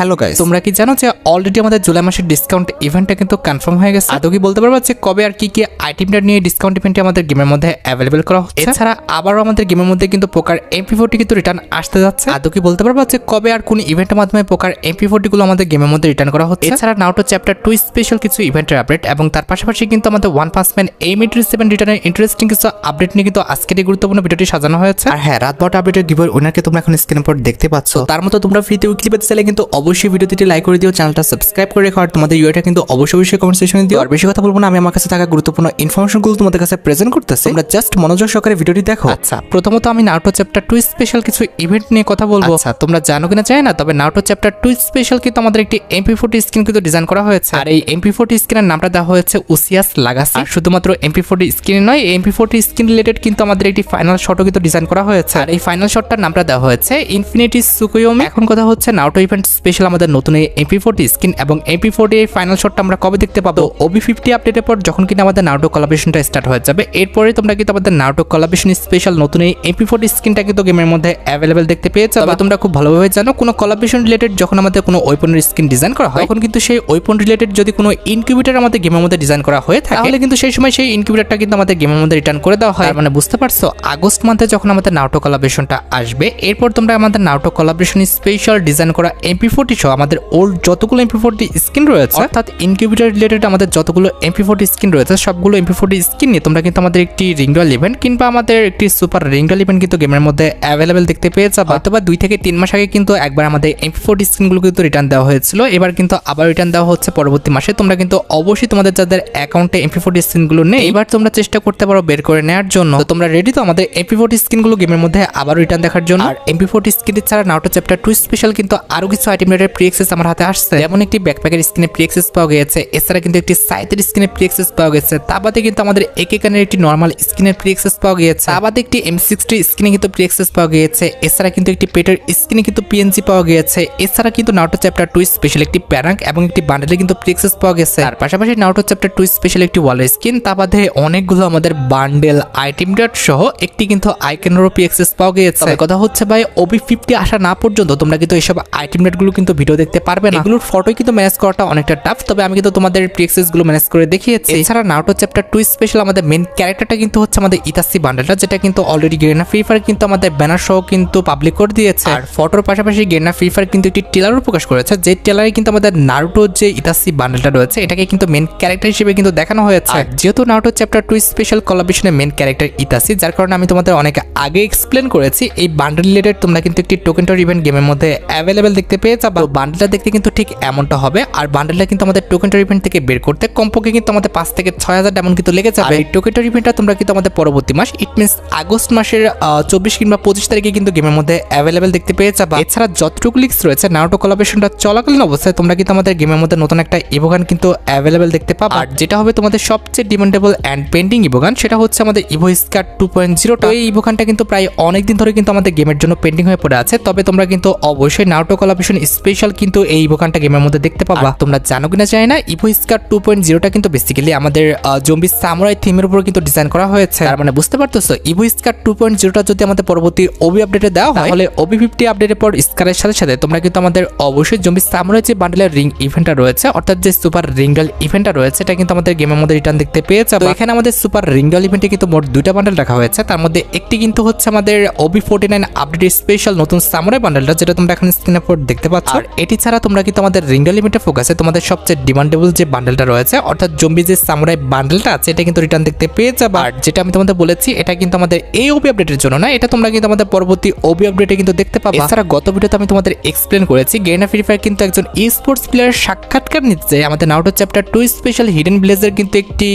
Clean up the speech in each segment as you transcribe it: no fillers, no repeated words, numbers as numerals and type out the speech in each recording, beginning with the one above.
Hello guys, তোমরা কি জানো যে অলরেডি আমাদের জুলাই মাসের ডিসকাউন্ট ইভেন্টটা কিন্তু কনফার্ম হয়ে গেছে? আদৌ কি বলতে পারবা যে কবে আর কি কি আইটেমটা নিয়ে ডিসকাউন্ট ইভেন্টে আমাদের গেমের মধ্যে অ্যাভেলেবল করা হচ্ছে? এছাড়া আবারও আমাদের গেমের মধ্যে কিন্তু পোকার MP40 কিন্তু রিটার্ন আসতে যাচ্ছে। আদৌ কি বলতে পারবা যে কবে আর কোন ইভেন্টের মাধ্যমে পোকার MP40 গুলো আমাদের গেমের মধ্যে রিটার্ন করা হচ্ছে? এছাড়া নাউটো চ্যাপ্টার 2 স্পেশাল কিছু ইভেন্টের আপডেট এবং তার পাশাপাশি কিন্তু আমাদের ওয়ান পাঞ্চ ম্যান A7 রিটার্নের ইন্টারেস্টিং কিছু আপডেট নিয়ে কিন্তু আজকের এই গুরুত্বপূর্ণ ভিডিওটি সাজানো হয়েছে। আর হ্যাঁ, রাত 12টা আপডেটের গিভওয়ে উইনারকে তোমরা এখন স্ক্রিনের উপর দেখতে পাচ্ছ। তার মতো তোমরা ফ্রিতে উইকলি পেতে চাইলে কিন্তু অবশ্যই ভিডিওটি লাইক করে দিও, চ্যানেলটা সাবস্ক্রাইব করে রেখো, আর তোমাদের ইউআইটা কিন্তু অবশ্যই কমেন্ট সেকশনে দিও। আর বেশি কথা বলবো না, আমি আমার কাছে থাকা গুরুত্বপূর্ণ ইনফরমেশনগুলো তোমাদের কাছে প্রেজেন্ট করতেছি, তোমরা জাস্ট মনোযোগ সহকারে ভিডিওটি দেখো। আচ্ছা, প্রথমত আমি নাউটো চ্যাপ্টার 2 স্পেশাল কিছু ইভেন্ট নিয়ে কথা বলবো। আচ্ছা, তোমরা জানো কিনা জানি না, তবে নাউটো চ্যাপ্টার 2 স্পেশাল কিন্তু আমাদের একটি MP40 স্কিন কিন্তু ডিজাইন করা হয়েছে। আর এই MP40 স্কিনের নামটা দেওয়া হয়েছে উসিয়াস লাগাসি। আর শুধুমাত্র MP40 স্কিন নয়, এই MP40 স্কিন রিলেটেড কিন্তু আমাদের একটি ফাইনাল শটও কিন্তু ডিজাইন করা হয়েছে। আর এই ফাইনাল শটটার নামটা দেওয়া হয়েছে ইনফিনিটি সুকুয়োমি। এখন কথা হচ্ছে নাউটো ইভেন্ট স্পেশাল আমাদের নতুন এই MP40 স্কিন এবং MP40 এই ফাইনাল শটটা আমরা কবে দেখতে পাবো? OB50 আপডেটের পর যখন কিনা আমাদের নাউটো কোলাবরেশনটা স্টার্ট হয়ে যাবে, এরপরে তোমরা কিন্তু আমাদের নাউটো কোলাবরেশন স্পেশাল নতুন এই MP40 স্কিনটা কিন্তু গেমের মধ্যে অ্যাভেলেবল দেখতে পেয়েছো। তবে তোমরা খুব ভালোভাবে জানো, কোনো কোলাবরেশন রিলেটেড যখন আমাদের কোনো ওয়েপনের স্কিন ডিজাইন করা হয়, তখন কিন্তু সেই ওয়েপন রিলেটেড যদি কোনো ইনকিউবেটর আমাদের গেমের মধ্যে ডিজাইন করা হয়ে থাকে, তাহলে কিন্তু সেই সময় সেই ইনকিউবেটরটা কিন্তু আমাদের গেমের মধ্যে রিটার্ন করে দেওয়া হয়। মানে বুঝতে পারছো, আগস্ট মান্থে যখন আমাদের নাউটো কোলাবরেশনটা আসবে, এরপর তোমরা আমাদের নাউটো কোলাবরেশন স্পেশাল ডিজাইন করা MP40 সহ আমাদের ওল্ড যতগুলো MP40 স্কিন রয়েছে, অর্থাৎ ইনকিউবেটর রিলেটেড আমাদের যতগুলো MP40 স্কিন রয়েছে, সবগুলো MP40 স্কিন নিয়ে তোমরা কিন্তু আমাদের একটি রিংডল ইভেন্ট কিংবা আমাদের একটি সুপার রিংডল ইভেন্ট কিন্তু গেমের মধ্যে অ্যাভেলেবেল দেখতে পেয়ে যাবে। অথবা 2 থেকে 3 মাস আগে কিন্তু একবার আমাদের MP40 স্কিনগুলো কিন্তু রিটার্ন দেওয়া হয়েছিল, এবার কিন্তু আবার রিটার্ন দেওয়া হচ্ছে পরবর্তী মাসে। তোমরা কিন্তু অবশ্যই তোমাদের যাদের অ্যাকাউন্টে MP40 স্কিনগুলো নেই, এবার তোমরা চেষ্টা করতে পারো বের করে নেওয়ার জন্য। তো তোমরা রেডি তো আমাদের MP40 স্কিনগুলো গেমের মধ্যে আবার রিটার্ন দেখার জন্য? আর MP40 স্কিন ছাড়া নাউটো চ্যাপ্টার 2 স্পেশাল কিন্তু আরো কিছু আইটেম রেটের প্রি অ্যাক্সেস আমার হাতে আসছে। যেমন একটি ব্যাকপ্যাকের স্কিনে প্রি অ্যাক্সেস পাওয়া গেছে, এছাড়া কিন্তু একটি সাইটের স্কিনে প্রি অ্যাক্সেস পাওয়া গেছে, তা বাদে কিন্তু আমাদের একেকানের একটি নরমাল স্কিনের প্রি অ্যাক্সেস পাওয়া গেছে, তা বাদে একটি M60 স্কিনে কিন্তু প্রি অ্যাক্সেস পাওয়া গেছে, এছাড়া কিন্তু একটি পেটের স্কিনে কিন্তু PNG পাওয়া গেছে, এছাড়া কিন্তু নাউটো চ্যাপ্টার 2 স্পেশাল একটি প্যারাঙ্ক এবং একটি বান্ডেলে কিন্তু প্রি অ্যাক্সেস পাওয়া গেছে। আর পাশাপাশি নাউটো চ্যাপ্টার 2 স্পেশাল একটি ওয়ালের স্কিন, তা বাদে অনেকগুলো আমাদের বান্ডেল আইটেম ডট সহ একটি কিন্তু আইকনেরও প্রি অ্যাক্সেস পাওয়া গেছে। কথা হচ্ছে ভাই, OB50 আসা না পর্যন্ত তোমরা কিন্তু এইসব আইটেম ডটগুলো কিন্তু ভিডিও দেখতে পারবে না। এগুলোর ফটো কিন্তু ম্যানেজ করাটা অনেকটা টাফ, তবে আমি কিন্তু তোমাদের প্রি অ্যাক্সেস গুলো ম্যানেজ করে দেখিয়েছি। এছাড়া নাউটো চ্যাপ্টার 2 স্পেশাল আমাদের মেইন ক্যারেক্টারটা কিন্তু হচ্ছে আমাদের ইতাসি বান্ডেলটা, যেটা কিন্তু অলরেডি গেনা ফ্রি ফায়ার কিন্তু আমাদের ব্যানার সহ কিন্তু পাবলিক করে দিয়েছে। আর ফটোর পাশাপাশি গেনা ফ্রি ফায়ার কিন্তু একটি ট্রেলারও প্রকাশ করেছে, যে ট্রেলারে কিন্তু আমাদের নারুটো যে ইতাসি বান্ডেলটা রয়েছে, এটাকে কিন্তু মেইন ক্যারেক্টার হিসেবে কিন্তু দেখানো হয়েছে। যেহেতু নাউটো চ্যাপ্টার 2 স্পেশাল কোলাবরেশনের মেইন ক্যারেক্টার ইতাসি, যার কারণে আমি তোমাদের অনেক আগে এক্সপ্লেন করেছি এই বান্ডেল রিলেটেড তোমরা কিন্তু একটি টোকেন টর ইভেন্ট গেমের মধ্যে অ্যাভেলেবেল দেখতে পেয়ে যাবে। বান্ডেলটা দেখতে কিন্তু ঠিক এমনটা হবে। আর বান্ডেলটা কিন্তু আমাদের টোকেন টর ইভেন্ট থেকে বের করতে কমপক্ষে কিন্তু আমাদের 5 থেকে 6000 ডায়মন্ড কিন্তু লেগে যাবে। এই টোকেন টর ইভেন্টটা তোমরা কিন্তু আমাদের পরবর্তী মাস, ইট মিনস আগস্ট মাসের 24 কিংবা 25 তারিখে কিন্তু গেমের মধ্যে অ্যাভেলেবেল দেখতে পেয়ে যাবে। এছাড়া যতটুকু লিক্স রয়েছে নাউটো কোলাবরেশনটা চলাকালীন অবস্থায় তোমরা কিন্তু আমাদের গেমের মধ্যে নতুন একটা ইভোগান কিন্তু অ্যাভেলেবেল দেখতে পাবে। আর যেটা হবে তোমাদের সবচেয়ে ডিমান্ডেবল অ্যান্ড পেন্ডিং ইভোগান, সেটা হচ্ছে আমাদের ইভো স্কার 2.0। এই ইভোগানটা কিন্তু প্রায় অনেকদিন ধরে কিন্তু আমাদের গেমের জন্য পেন্ডিং হয়ে পড়ে আছে, তবে তোমরা কিন্তু অবশ্যই নাউটো কোলাবরেশন স্পেশাল কিন্তু এই ইভোগানটা গেমের মধ্যে দেখতে পাবা। তোমরা জানো কিনা জানি না, ইভো স্কার 2.0টা কিন্তু বেসিক্যালি আমাদের জম্বি সামুরাই থিমের উপর কিন্তু ডিজাইন করা হয়েছে। তার মানে বুঝতে পারতেছো, ইভো স্কার 2.0টা যদি আমাদের পরবর্তী OB আপডেটে দেওয়া হয়, তাহলে OB50 আপডেটের পর স্কারের সাথে সাথে তোমরা কিন্তু আমাদের অবশ্যই জম্বি সামুরাই যে বান্ডেলের রিং ইভেন্টটা রয়েছে, অর্থাৎ যে সুপার রিংডল ইভেন্টটা রয়েছে, এটা কিন্তু আমাদের গেমের মধ্যে রিটার্ন দেখতে পেয়ে যাবে। এখানে আমাদের সুপার রিংডল ইভেন্টে কিন্তু মোট 2টা বান্ডেল রাখা হয়েছে, তার মধ্যে একটি কিন্তু হচ্ছে আমাদের OB49 আপডেট স্পেশাল নতুন সামুরাই বান্ডেলটা, যেটা তোমরা এখন স্ক্রিনে উপর দেখতে পাচ্ছ। আর এটি ছাড়া তোমরা কিন্তু আমাদের রিংডল ইভেন্টে ফোকাসে তোমাদের সবচেয়ে ডিমান্ডেবল যে বান্ডেলটা রয়েছে, অর্থাৎ জম্বি যে সামুরাই বান্ডেলটা আছে, এটা কিন্তু রিটার্ন দেখতে পেয়ে যাবে। আর যেটা আমি তোমাদের বলেছি, এটা কিন্তু আমাদের এই OB আপডেটের জন্য না, এটা তোমরা কিন্তু আমাদের পরবর্তী OB আপডেটে কিন্তু দেখতে পাবে। এছাড়া গত ভিডিওতে আমি তোমাদের এক্সপ্লেন করেছি, গেনা ফ্রি ফায়ার কিন্তু একজন স্পোর্টস প্লেয়ার সাক্ষাৎকার নিচ্ছে আমাদের নাউটো চ্যাপ্টার 2 স্পেশাল হিডেন ভিলেজের কিন্তু একটি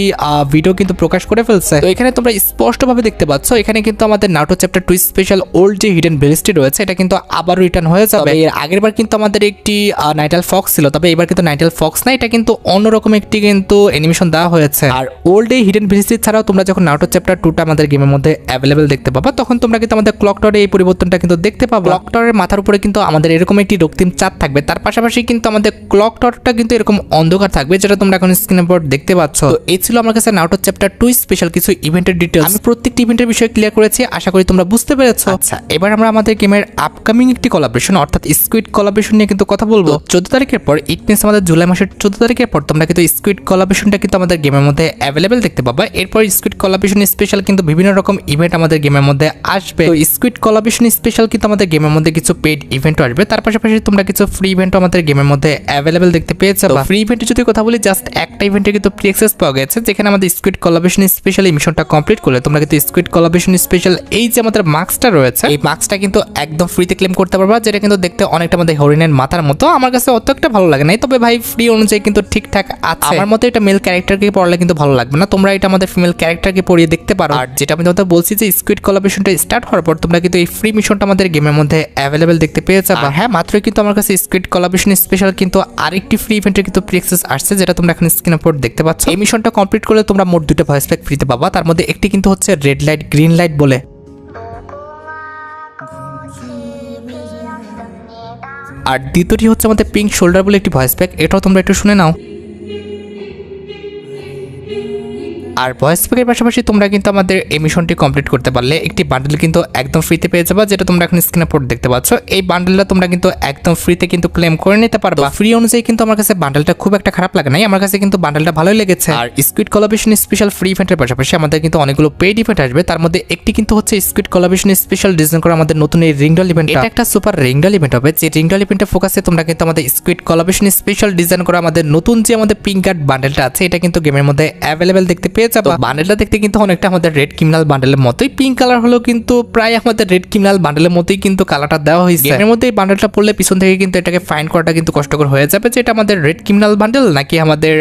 ভিডিও কিন্তু প্রকাশ করে ফেলছে। তো এখানে তোমরা স্পষ্টভাবে দেখতে পাচ্ছ, এখানে কিন্তু আমাদের নাউটো চ্যাপ্টার 2 স্পেশাল ওল্ড যে হিডেন ভিলেজটি রয়েছে, এটা কিন্তু আবার রিটার্ন হয়ে যাবে। এর আগের বার কিন্তু আমাদের একটি নাইটাল ফক্স ছিল, তবে এবার কিন্তু নাইটাল ফক্স না, এটা কিন্তু অন্যরকম একটি কিন্তু অ্যানিমেশন দেওয়া হয়েছে। আর ওল্ড এই হিডেন ভিলেজটি ছাড়াও তোমরা যখন নাউটো চ্যাপ্টার 2টা আমাদের গেমের মধ্যে অ্যাভেলেবেল দেখতে পাবা, তখন তোমরা কিন্তু আমাদের ক্লক টাওয়ারে এই পরিবর্তনটা কিন্তু দেখতে পাবা। ক্লক টাওয়ারের মাথার উপরে কিন্তু আমাদের এরকম একটি রক্তিম চাঁদ থাকবে, তার পাশাপাশি কিন্তু আমাদের ক্লক টাওয়ারটা কিন্তু এরকম অন্ধকার থাকবে, যেটা তোমরা এখন স্ক্রিনের উপর দেখতে পাচ্ছ। তো এই ছিল আমার কাছে নাউটো চ্যাপ্টার 2 স্পেশাল কিছু ইভেন্টের ডিটেইলস। আমি প্রত্যেকটি ইভেন্টের বিষয়ে ক্লিয়ার করেছি, আশা করি তোমরা বুঝতে পেরেছো। আচ্ছা, এবার আমরা আমাদের গেমের আপকামিং একটি কোলাবরেশন অর্থাৎ স্কুইড কোলাবরেশন নিয়ে কিন্তু কথা বলবো। 14 তারিখের পর ইট মিনস আমাদের জুলাই মাসের 14 তারিখের পর তোমরা কিন্তু স্কুইড কোলাবরেশনটা কিন্তু আমাদের গেমের মধ্যে অ্যাভেলেবেল দেখতে পাবা। এরপর স্কুইড কোলাবরেশন স্পেশাল কিন্তু বিভিন্ন রকম ইভেন্ট আমাদের গেমের মধ্যে আসবে। তো স্কুইড কোলাবরেশন স্পেশাল কিন্তু আমাদের গেমের মধ্যে কিছু পেড ইভেন্টও আসবে, তার পাশাপাশি তোমরা কিছু ফ্রি ইভেন্টও আমাদের গেমের মধ্যে অ্যাভেলেবেল দেখতে পেয়ে যাবা। ফ্রি ইভেন্টে যদি কথা বলি, জাস্ট একটা ইভেন্টে কিন্তু প্রি অ্যাক্সেস পাওয়া গেছে, যেখানে আমাদের স্কুইড কোলাবরেশন স্পেশাল এই মিশনটা কমপ্লিট করলে তোমরা কিন্তু স্কুইড কোলাবরেশন স্পেশাল এই যে আমাদের মাস্কটা রয়েছে, এই মাস্কটা কিন্তু একদম ফ্রিতে ক্লেম করতে পারবা, যেটা কিন্তু দেখতে অনেকটা আমাদের হরিণের মাথার মতো। আমার কাছে অত একটা ভালো লাগে নাই, তবে ভাই ফ্রি অনুযায়ী কিন্তু ঠিকঠাক আছে। আমার মতে এটা মেল ক্যারেক্টারকে পড়লে কিন্তু ভালো লাগবে না, তোমরা এটা আমাদের ফিমেল ক্যারেক্টারকে পড়িয়ে দেখতে পারো। আর যেটা আমি তোমাদের বলছি যে স্কুইড কোলাবরেশনটা স্টার্ট হওয়ার পর তোমরা কিন্তু এই ফ্রি মিশনটা আমাদের গেমের মধ্যে অ্যাভেলেবেল দেখতে পেয়ে যাবা। হ্যাঁ, মাত্রই কিন্তু আমার কাছে স্কুইড কোলাবরেশন স্পেশাল কিন্তু আরেকটি ফ্রি ইভেন্টের কিন্তু প্রি অ্যাক্সেস আসছে, যেটা তোমরা এখন স্ক্রিনের উপর দেখতে পাচ্ছ। এই মিশনটা কমপ্লিট করলে তোমরা মোট 2টা ভয়েস প্যাক ফ্রিতে পাবা, তার মধ্যে একটি কিন্তু হচ্ছে রেড লাইট গ্রিন লাইট বলে, আর দ্বিতীয়টি হচ্ছে আমাদের পিঙ্ক শোল্ডার বলে একটি ভয়েস প্যাক, এটাও তোমরা একটু শুনে নাও। আর ভয়েস প্যাকের পাশাপাশি তোমরা কিন্তু আমাদের এই মিশনটি কমপ্লিট করতে পারলে একটি বান্ডেল কিন্তু একদম ফ্রিতে পেয়ে যাবা, যেটা তোমরা এখন স্ক্রিনে পড়ে দেখতে পাচ্ছ। এই বান্ডেলটা তোমরা কিন্তু একদম ফ্রিতে কিন্তু ক্লেম করে নিতে পারবা। ফ্রি অনুযায়ী কিন্তু আমার কাছে বান্ডেলটা খুব একটা খারাপ লাগে নাই, আমার কাছে কিন্তু বান্ডেলটা ভালোই লেগেছে। আর স্কুইড কোলাবরেশন স্পেশাল ফ্রি ইভেন্টের পাশাপাশি আমাদের কিন্তু অনেকগুলো পেইড ইভেন্ট আসবে, তার মধ্যে একটি কিন্তু হচ্ছে স্কুইড কোলাবরেশন স্পেশাল ডিজাইন করা আমাদের নতুন এই রিংডল ইভেন্ট। এটা একটা সুপার রিংডল ইভেন্ট হবে, যে রিংডল ইভেন্টের ফোকাসে তোমরা কিন্তু আমাদের স্কুইড কোলাবরেশন স্পেশাল ডিজাইন করা আমাদের নতুন যে আমাদের পিঙ্ক কার্ড বান্ডেলটা আছে, এটা কিন্তু গেমের মধ্যে অ্যাভেলেবেল দেখতে পেয়ে যাবে। বান্ডেলটা দেখতে কিন্তু অনেকটা আমাদের রেড ক্রিমিনাল বান্ডেলের মতোই, পিঙ্ক কালার হলো কিন্তু প্রায় আমাদের রেড ক্রিমিনাল বান্ডেলের মতোই কিন্তু কালারটা দেওয়া হয়েছে। এর মধ্যে এই বান্ডেলটা পড়লে পিছন থেকে কিন্তু এটাকে ফাইন্ড করাটা কিন্তু কষ্টকর হয়ে যাবে, যে এটা আমাদের রেড ক্রিমিনাল বান্ডেল নাকি আমাদের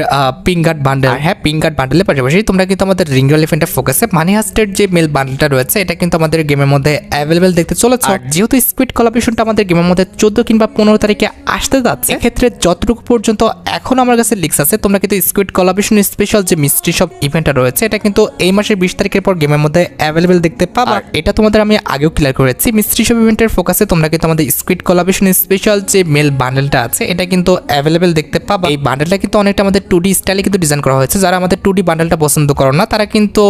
পিঙ্ক কার্ড বান্ডেল। হ্যাঁ, পিঙ্ক কার্ড বান্ডেলের পাশাপাশি তোমরা কিন্তু আমাদের রিংডল ইভেন্টের ফোকাসে মানি হাস্টের যে মেল বান্ডেলটা রয়েছে, এটা কিন্তু আমাদের গেমের মধ্যে অ্যাভেলেবেল দেখতে চলেছে। আর যেহেতু স্কুইড কোলাবরেশনটা আমাদের গেমের মধ্যে 14 কিংবা 15 তারিখে আসতে যাচ্ছে, এক্ষেত্রে যতটুকু পর্যন্ত এখন আমার কাছে লিক্স আছে, তোমরা কিন্তু স্কুইড কোলাবরেশন স্পেশাল যে মিস্ট্রি শপ ইভেন্টটা রয়েছে, এটা কিন্তু এই মাসের 20 তারিখের পর গেমের মধ্যে অ্যাভেলেবেল দেখতে পাবা। এটা তোমাদের আমি আগেও ক্লিয়ার করেছি, মিস্ট্রি শপ ইভেন্টের ফোকাসে তোমরা কিন্তু আমাদের স্কুইড কোলাবরেশন স্পেশাল যে মেল বান্ডেলটা আছে, এটা কিন্তু অ্যাভেলেবেল দেখতে পাবা। এই বান্ডেলটা কিন্তু অনেকটা আমাদের 2D স্টাইলে কিন্তু ডিজাইন করা হয়েছে। যারা আমাদের 2D বান্ডেলটা পছন্দ করো না, তারা কিন্তু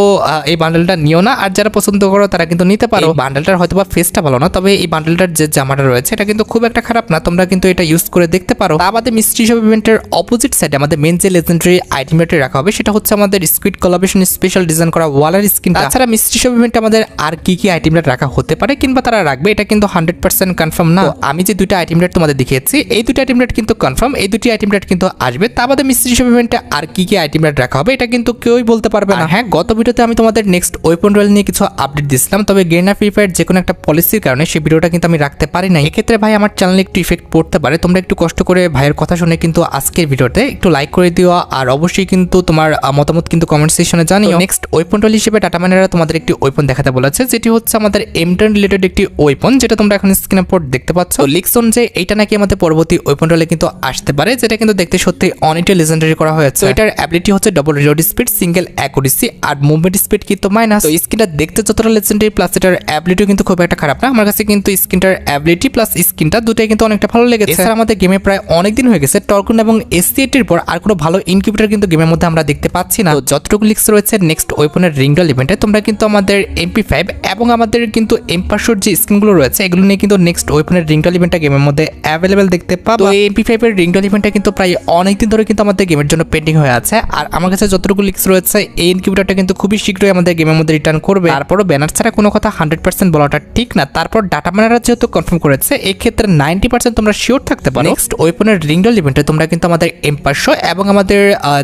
এই বান্ডেলটা নিও না, আর যারা পছন্দ করো তারা কিন্তু নিতে পারো। বান্ডেলটার হয়তো বা ফেসটা ভালো না, তবে এই বান্ডেলটার যে জামাটা রয়েছে, এটা কিন্তু খুব একটা খারাপ না, তোমরা কিন্তু এটা ইউজ করে দেখতে পারো। আমাদের মিস্ট্রি শপ ইভেন্টের অপোজিট সাইডে আমাদের মেন যে লেজেন্ডারি আইটেমটা রাখা হবে, সেটা হচ্ছে আমাদের স্কুইড কোলাবরেশন স্পেশাল ডিজাইন করা ওয়ালের স্কিন। তাছাড়া মিস্ট্রি শপ ইভেন্টে আমাদের আর কি কি আইটেমটা রাখা হতে পারে কিংবা তারা রাখবে, এটা কিন্তু 100% কনফার্ম না। আমি যে দুইটা আইটেম রেট তোমাদের দেখিয়েছি, এই দুইটা আইটেম রেট কিন্তু কনফার্ম, এই দুটি আইটেম রেট কিন্তু আসবে। তা বাদে মিস্ট্রি শপ ইভেন্টে আর কি কি আইটেম রেট রাখা হবে, এটা কিন্তু কেউই বলতে পারবে না। হ্যাঁ, গত ভিডিওতে আমি তোমাদের নেক্সট ওয়েপন রয়েল নিয়ে কিছু আপডেট দিয়েছিলাম, তবে গেনা ফ্রি ফায়ার যে কোনো একটা পলিসির কারণে সেই ভিডিওটা কিন্তু আমি রাখতে পারি না। এক্ষেত্রে ভাই আমার চ্যানেলে একটু ইফেক্ট পড়তে পারে, তোমরা একটু কষ্ট করে ভাইয়ের কথা শুনে কিন্তু আজকের ভিডিওতে একটু লাইক করে দিও, আর অবশ্যই কিন্তু তোমার মতামত কিন্তু কমেন্ট সেকশনে জানিও। নেক্সট ওয়েপন রয়েল হিসেবে টাটা মাইনাররা তোমাদের একটি ওয়েপন দেখাতে বলেছে, যেটি হচ্ছে আমাদের M10 রিলেটেড একটি ওয়েপন, যেটা তোমরা এখন স্ক্রিনে পর দেখতে পাচ্ছ। লিক্সন যে এইটা নাকি আমাদের পরবর্তী ওয়েপন রোলে কিন্তু আসতে পারে, যেটা কিন্তু দেখতে সত্যি অনেকটা লেজেন্ডারি করা হয়েছে। তো এটার অ্যাবিলিটি হচ্ছে double reload speed, single accuracy, আর মুভমেন্ট স্পিড কিন্তু মাইনাস। তো স্কিনটা দেখতে যতটা লেজেন্ডারি, প্লাস এটার অ্যাবিলিটিও কিন্তু খুব একটা খারাপ না। আমার কাছে কিন্তু স্কিনটার অ্যাবিলিটি প্লাস স্কিনটা দুটাই কিন্তু অনেকটা ভালো লেগেছে। এছাড়া আমাদের গেমে প্রায় অনেক দিন হয়ে গেছে টর্কুন এবং SC8 এর পর আর কোনো ভালো ইনকিউবেটর কিন্তু গেমের মধ্যে আমরা দেখতে পাচ্ছি না। তো যতটুকু লিক্স রয়েছে নেক্সট ওয়েপনের রিংডল ইভেন্টে, তোমরা কিন্তু আমাদের MP5 এবং আমাদের কিন্তু M500 যে স্কিনগুলো রয়েছে, এগুলো নিয়ে কিন্তু নেক্সট ওয়েপনের রিংডল ইভেন্টটা গেমের মধ্যে অ্যাভেলেবেল দেখতে পাবো। তো এই MP5 এর রিংডল ইভেন্টটা কিন্তু প্রায় অনেকদিন ধরে কিন্তু আমাদের গেমের জন্য পেন্ডিং হয়ে আছে, আর আমার কাছে যতটুকু লিক্স রয়েছে এই ইনকিউবেটরটা কিন্তু খুবই শীঘ্রই আমাদের গেমের মধ্যে রিটার্ন করবে। তারপরও ব্যানার ছাড়া কোনো কথা 100% বলাটা ঠিক না, তারপর ডাটা মাইনাররা যেহেতু কনফার্ম করেছে, এই ক্ষেত্রে 90% তোমরা শিওর থাকতে পারো নেক্সট ওয়েপনের রিংডল ইভেন্টে তোমরা কিন্তু আমাদের M500 এবং আমাদের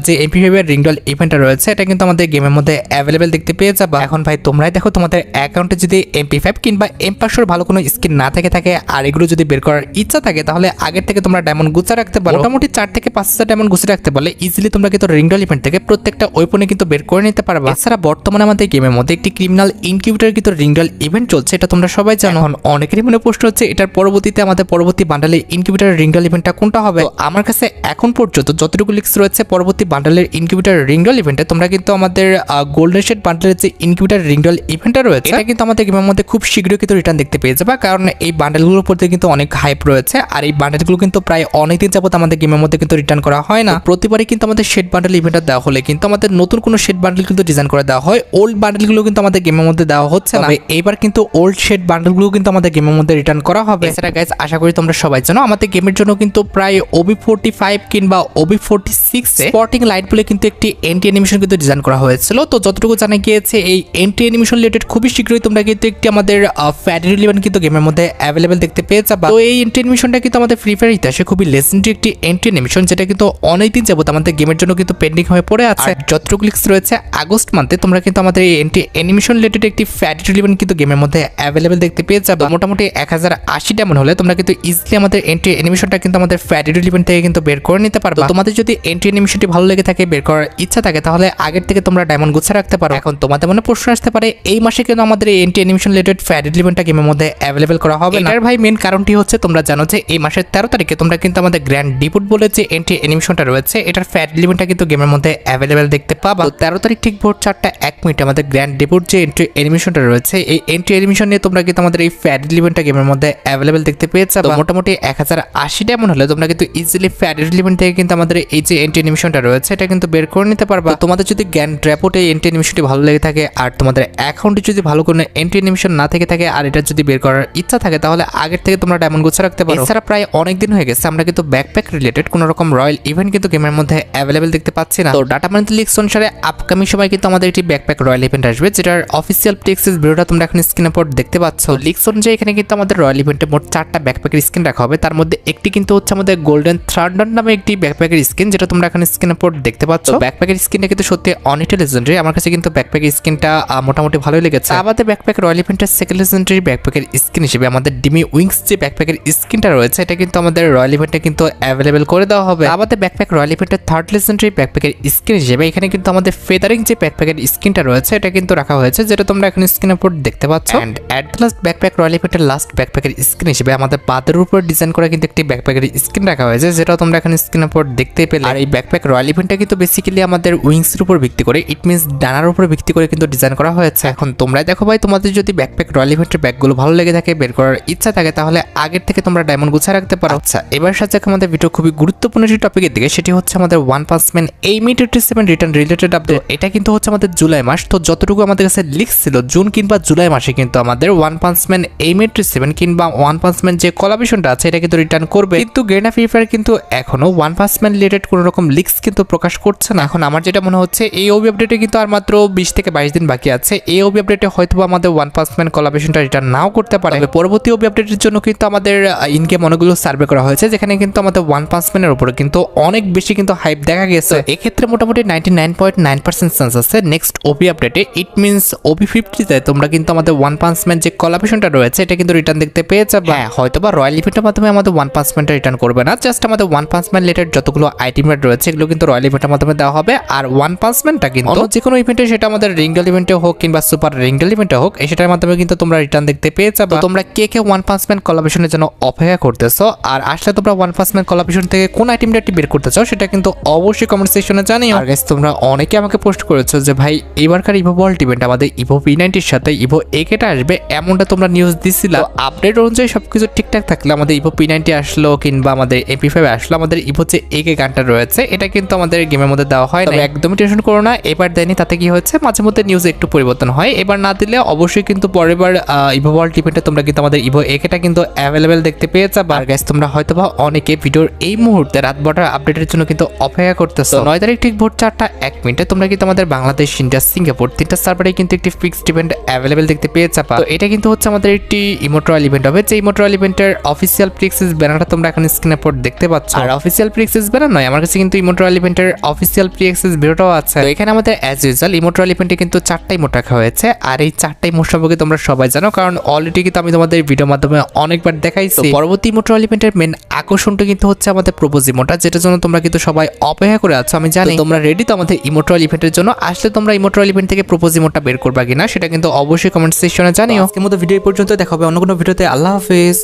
যে MP5 এর রিংডল ইভেন্টটা রয়েছে, এটা কিন্তু আমাদের গেমের মধ্যে অ্যাভেলেবেল দেখতে পেয়ে যাবে। এখন ভাই তোমরাই দেখো, তোমাদের অ্যাকাউন্টে যদি MP5 কিংবা M500 ভালো কোনো স্কিন না থাকে আর এগুলো যদি বের করার ইচ্ছা থাকে, তাহলে আগের থেকে তোমরা ডায়মন্ড গুছা রাখতে পারো। মোটামুটি 4 থেকে 5,000 ডায়মন্ড গুছিয়ে রাখতে পারলে ইজিলি তোমরা কিন্তু রিংডল ইভেন্ট থেকে প্রত্যেকটা ওয়েপনে কিন্তু বের করে নিতে পারবা। এছাড়া বর্তমানে আমাদের গেমের মধ্যে একটি ক্রিমিনাল ইনকিউবেটর কিন্তু রিংডল ইভেন্ট চলছে, এটা তোমরা সবাই জানো। অনেকেরই মনে প্রশ্ন হচ্ছে এটার পরবর্তীতে আমাদের পরবর্তী বান্ডালে ইনকিউবেটর রিংডল ইভেন্টটা কোনটা হবে। আমার কাছে এখন পর্যন্ত যতটুকু লিক্স রয়েছে পরবর্তী বান্ডালের ইনকিউবেটর রিংডল ইভেন্টে, তোমরা কিন্তু আমাদের গোল্ডেন শেড বান্ডালের যে ইনকিউবেটর রিংডল ইভেন্টটা রয়েছে, এটা কিন্তু আমাদের গেমের মধ্যে খুব শীঘ্রই কিন্তু রিটার্ন দেখতে পেয়ে যাবে, কারণ এই বান্ডেলগুলোর প্রতি কিন্তু অনেক হাইপ রয়েছে, আর এই বান্ডেলগুলো কিন্তু প্রায় অনেকদিন যাবত আমাদের গেমের মধ্যে কিন্তু রিটার্ন করা হয় না। প্রতিবারই কিন্তু আমাদের শেড বান্ডেল ইভেন্টটা দেওয়া হলে কিন্তু আমাদের নতুন কোনো শেড বান্ডেল কিন্তু ডিজাইন করে দেওয়া হয়, ওল্ড বান্ডেলগুলো কিন্তু আমাদের গেমের মধ্যে দেওয়া হচ্ছে না। এইবার কিন্তু ওল্ড শেড বান্ডেলগুলো কিন্তু আমাদের গেমের মধ্যে রিটার্ন করা হবে। এছাড়া গাইস আশা করি তোমরা সবাই জানো আমাদের গেমের জন্য কিন্তু প্রায় OB45 কিংবা OB46 স্পটিং লাইট বলে কিন্তু একটি এন্টি অ্যানিমেশন কিন্তু ডিজাইন করা হয়েছিল। তো যতটুকু জানা গিয়েছে এই এন্টি অ্যানিমেশন রিলেটেড খুবই শীঘ্রই তোমরা কিন্তু একটি আমাদের ফ্যাডারি ইলেভেন কিন্তু গেমের মধ্যে অ্যাভেলেবেল দেখতে পেয়ে যাবে। তো এই এন্টি অ্যানিমেশনটা কিন্তু আমাদের ফ্রি ফায়ার ইতিহাসে খুবই লেজেন্ডারি একটি এন্টি অ্যানিমেশন, যেটা কিন্তু অনেকদিন যাবত আমাদের গেমের জন্য কিন্তু পেন্ডিং হয়ে পড়ে আছে। যতটুকু লিক্স রয়েছে আগস্ট মান্থে তোমরা কিন্তু আমাদের এই এন্টি অ্যানিমেশন রিলেটেড একটি ফ্যাডারি ইলেভেন কিন্তু গেমের মধ্যে অ্যাভেলেবেল দেখতে পেয়ে যাবে। মোটামুটি 1080 ডায়মন্ড হলে তোমরা কিন্তু ইজিলি আমাদের এন্টি অ্যানিমেশনটা কিন্তু আমাদের ফ্যাডারি ইলেভেন থেকে কিন্তু বের করে নিতে পারবে। তোমাদের যদি এন্টি অ্যানিমেশনটি ভালো লেগে থাকে, বের করার ইচ্ছা থাকে, তাহলে আগের থেকে তোমরা ডায়মন্ড গুছিয়ে রাখতে পারো। এখন তোমাদের মনে প্রশ্ন আসতে পারে এই মাসে কিন্তু আমাদের এই এন্টি অ্যানিমেশন রিলেটেড ফ্যাডারি ইলেভেনটা গেমের মধ্যে অ্যাভেলেবেল করা হবে না। এর ভাই মেন কারণটি হচ্ছে তোমরা জানো যে এই মাসের 13 তারিখে তোমরা কিন্তু আমাদের গ্র্যান্ড ডিপুট বলে যে এন্টি অ্যানিমেশনটা রয়েছে এটার ফ্যাডারি ইলেভেনটা কিন্তু গেমের মধ্যে অ্যাভেলেবেল দেখতে পাবা। 13 তারিখ ঠিক ভোর 4:01 আমাদের গ্র্যান্ড ডিপুট যে এন্টি অ্যানিমেশনটা রয়েছে এই এন্টি অ্যানিমেশন নিয়ে তোমরা কিন্তু আমাদের এই ফ্যাডারি ইলেভেনটা গেমের মধ্যে অ্যাভেলেবেল দেখতে পেয়ে যাবে। মোটামুটি 1080 ডায়মন্ড হলে তোমরা কিন্তু ইজিলি ফ্যাডারি ইলেভেন থেকে কিন্তু আমাদের এই যে এন্টি অ্যানিমেশনটা রয়েছে এটা কিন্তু বের করে নিতে পারবা। তোমাদের যদি গ্র্যান্ড ড্রাপোর্টে এন্টি অ্যানিমেশনটি ভালো লেগে থাকে আর তোমাদের অ্যাকাউন্টে যদি ভালো কোনো এন্টি অ্যানিমেশন না থেকে থাকে আর এটা যদি বের করার ইচ্ছা থাকে, তাহলে আগের থেকে তোমরা ডায়মন্ড গুছিয়ে রাখতে পারো। এছাড়া প্রায় অনেক দিন হয়ে গেছে আমরা কিন্তু ব্যাকপ্যাক রিলেটেড কোনো রকম রয়্যাল ইভেন্ট কিন্তু গেমের মধ্যে অ্যাভেলেবেল দেখতে পাচ্ছি না। তো ডাটা মান্থলি লিক্স অনুসারে আপকামিং সময় কিন্তু আমাদের একটি ব্যাকপ্যাক রয়্যাল ইভেন্ট আসবে, যেটার অফিসিয়াল টেক্সেস ভিডিওটা তোমরা এখন স্ক্রিনে পর দেখতে পাচ্ছ। লিক্স অনুযায়ী এখানে কিন্তু আমাদের রয়্যাল ইভেন্টে মোট 4টা ব্যাকপ্যাকের স্কিন রাখা হবে। তার মধ্যে একটি কিন্তু হচ্ছে আমাদের গোল্ডেন থান্ডার নামে একটি ব্যাকপ্যাকের স্কিন, যেটা তোমরা এখন স্ক্রিনে পর দেখতে পাচ্ছ। ব্যাকপ্যাকের স্কিনটা কিন্তু সত্যি অনেকটা লেজেন্ডারি, আমার কাছে কিন্তু ব্যাকপ্যাকের স্কিনটা মোটামুটি ভালোই লেগেছে। আমাদের ব্যাকপ্যাক রয়্যাল ইভেন্টের সেকেন্ড লেজেন্ডারি ব্যাকপ্যাকের স্কিন হিসেবে আমাদের ডিমি উইংস যে ব্যাকপ্যাকের স্কিনটা রয়েছে এটা কিন্তু আমাদের রয়্যাল ইভেন্টে কিন্তু অ্যাভেলেবেল করে দেওয়া হবে। আমাদের ব্যাকপ্যাক রয়্যাল ইভেন্টের থার্ড লেজেন্ডারি ব্যাকপ্যাকের স্কিন হিসেবে এখানে কিন্তু আমাদের ফেদারিং যে ব্যাকপ্যাকের স্কিনটা রয়েছে এটা কিন্তু রাখা হয়েছে, যেটা তোমরা এখন স্ক্রিনের উপর দেখতে পাচ্ছ। And at the last backpack royale ইভেন্টের লাস্ট ব্যাকপ্যাকের স্কিন হিসেবে আমাদের পাতের উপর ডিজাইন করা কিন্তু একটি ব্যাকপ্যাকের স্কিন রাখা হয়েছে, যেটা তোমরা এখন স্ক্রিনের উপর দেখতে পেলে। আর এই ব্যাকপ্যাক রয়্যাল ইভেন্টটা কিন্তু বেসিক্যালি আমাদের উইংস এর উপর ভিত্তি করে, ইট মিনস ডানার উপর ভিত্তি করে কিন্তু ডিজাইন করা হয়েছে। এখন তোমরা দেখো ভাই, তোমাদের যদি ব্যাকপ্যাক রয়্যাল ইভেন্টের ব্যাগগুলো ভালো লেগে থাকে, বের করার ইচ্ছা থাকে, তাহলে আগের থেকে তোমরা ডায়মন্ড গুছিয়ে রাখতে পারো। আচ্ছা, এবার সাথে আমাদের ভিডিও খুবই গুরুত্বপূর্ণ একটি টপিকের দিকে, সেটি হচ্ছে আমাদের one punch man AM887 return related update. এটা কিন্তু হচ্ছে আমাদের জুলাই মাস। তো যতটুকু আমাদের কাছে লিক্স ছিল জুন কিংবা জুলাই মাসে কিন্তু আমাদের ওয়ান পাঞ্চ ম্যান AM887 কিংবা ওয়ান পাঞ্চ ম্যান যে কোলাবরেশনটা আছে এটা কিন্তু রিটার্ন করবে। কিন্তু গেনা ফ্রি ফায়ার কিন্তু এখনো ওয়ান পাঞ্চ ম্যান রিলেটেড কোনো রকম লিক্স কিন্তু প্রকাশ করছে না। এখন আমার যেটা মনে হচ্ছে এই ওবি আপডেটে কিন্তু আর মাত্র 20 থেকে 22 দিন বাকি আছে। এই ওবি আপডেটে হয়তো আমাদের ওয়ান পাঞ্চ ম্যান কোলাবরেশনটা রিটার্ন নাও করতে পারে। পরবর্তী ওবি আপডেটের জন্য কিন্তু আমাদের ইনগেম অনেকগুলো সার্ভে করা হয়েছে, যেখানে কিন্তু আমাদের ওয়ান পাঞ্চ ম্যানের উপরে কিন্তু অনেক বেশি কিন্তু হাইপ দেখা গেছে। এক্ষেত্রে মোটামুটি 99.9% চান্স আছে নেক্সট ওবি আপডেটে, ইট মিনস OB50 তোমরা কিন্তু আমাদের ওয়ান পাঞ্চ ম্যান যে কোলাবরেশনটা রয়েছে এটা কিন্তু রিটার্ন দেখতে পেয়ে যাবে। হ্যাঁ, হয়তো বা রয়্যাল ইভেন্টের মাধ্যমে আমাদের ওয়ান পাঞ্চ ম্যানটা রিটার্ন করবে না, জাস্ট আমাদের ওয়ান পাঞ্চ ম্যান রিলেটেড যতগুলো আইটেম রয়েছে এগুলো কিন্তু রয়্যাল ইভেন্টের মাধ্যমে দেওয়া হবে। আর ওয়ান পাঞ্চ ম্যানটা কিন্তু যে কোনো ইভেন্টে, সেটা আমাদের রিঙ্গেল ইভেন্টে হোক কিংবা সুপার রিঙ্গেল ইভেন্টে হোক, সেটার মাধ্যমে কিন্তু তোমরা রিটার্ন দেখতে পেয়ে যাবে। তোমরা কে কে ওয়ান পাঞ্চ ম্যান কোলাবরেশনের জন্য অপেক্ষা করতেছো, আর আসলে তোমরা ওয়ান পাঞ্চ ম্যান কোলাবরেশন থেকে কোন আইটেমটা বের করতে চাও সেটা কিন্তু অবশ্যই কমেন্ট সেকশনে জানিও। আর গাইস, তোমরা অনেকে আমাকে পোস্ট করেছো যে ভাই এবারকার ইভো ওয়ার্ল্ড ইভেন্ট আমাদের ইভো P90 সাথে ইভো AK-টা আসবে, এমনটা তোমরা নিউজ দিছিলা। আপডেট অনুযায়ী সবকিছু ঠিকঠাক থাকলে আমাদের ইভো P90 আসলো কিংবা আমাদের MP5 আসলো, আমাদের ইভো যে AK গানটা রয়েছে এটা কিন্তু আমাদের গেমের মধ্যে দেওয়া হয় না। একদমই টেনশন করো না, এবার দেয়নি তাতে কি হচ্ছে, মাঝে মধ্যে নিউজে একটু পরিবর্তন হয়। এবার না দিলে অবশ্যই কিন্তু পরের বার ইভো ওয়ার্ল্ড ইভেন্টে তোমরা কিন্তু আমাদের ইভো AK-টা কিন্তু অ্যাভেলেবেল দেখতে পেয়ে যাবে। আর গাইস, তোমরা হয়তোবা অনেকে ভিডিওর এই মুহূর্তে রাত 12টার আপডেটের জন্য কিন্তু অপেক্ষা করতেছো। 9 তারিখ ঠিক ভোর 4:01 তোমরা কিন্তু আমাদের বাংলাদেশ, ইন্ডিয়া, সিঙ্গাপুর 3টা সার্ভারে কিন্তু একটি ফিক্সড ইভেন্ট অ্যাভেলেবেল দেখতে পেয়ে যাবে। তো এটা কিন্তু হচ্ছে আমাদের একটি ইমোট রয়্যাল ইভেন্ট হবে, যে ইমোট রয়্যাল ইভেন্টের অফিসিয়াল প্রিক্সেস ব্যানারটা তোমরা এখন স্ক্রিনে পর দেখতে পাচ্ছ। আর অফিসিয়াল প্রিক্সেস ব্যানার নয়, আমার কাছে কিন্তু ইমোট রয়্যাল ইভেন্টের অফিসিয়াল প্রিক্সেস ভিডিওটাও আছে। তো এখানে আমাদের অ্যাজ ইউজুয়াল ইমোট রয়্যাল ইভেন্টে কিন্তু 4টা ইমোট রাখা হয়েছে। আর এই 4টা ইমোট সম্পর্কে তোমরা সবাই জানো, কারণ অলরেডি কিন্তু আমি তোমাদের ভিডিওর মাধ্যমে অনেকবার দেখাইছি। পরবর্তী ইমোট রয়্যাল ইভেন্টের মেন আকর্ষণটা কিন্তু হচ্ছে আমাদের প্রপোজ ইমোটটা, যেটার জন্য তোমরা কিন্তু সবাই অপেক্ষা করে আছো। আমি জানি তোমরা রেডি তো আমাদের ইমোট রয়্যাল ইভেন্টের জন্য। আসলে তোমরা ইমোট রয়্যাল ইভেন্ট থেকে প্রপোজ ইমোটটা বের করবা কিনা সেটা কিন্তু অবশ্যই কমেন্ট সেকশনে জানিও। আজকের মতো ভিডিও পর্যন্ত, দেখা হবে অন্য কোনো ভিডিওতে। আল্লাহ হাফেজ।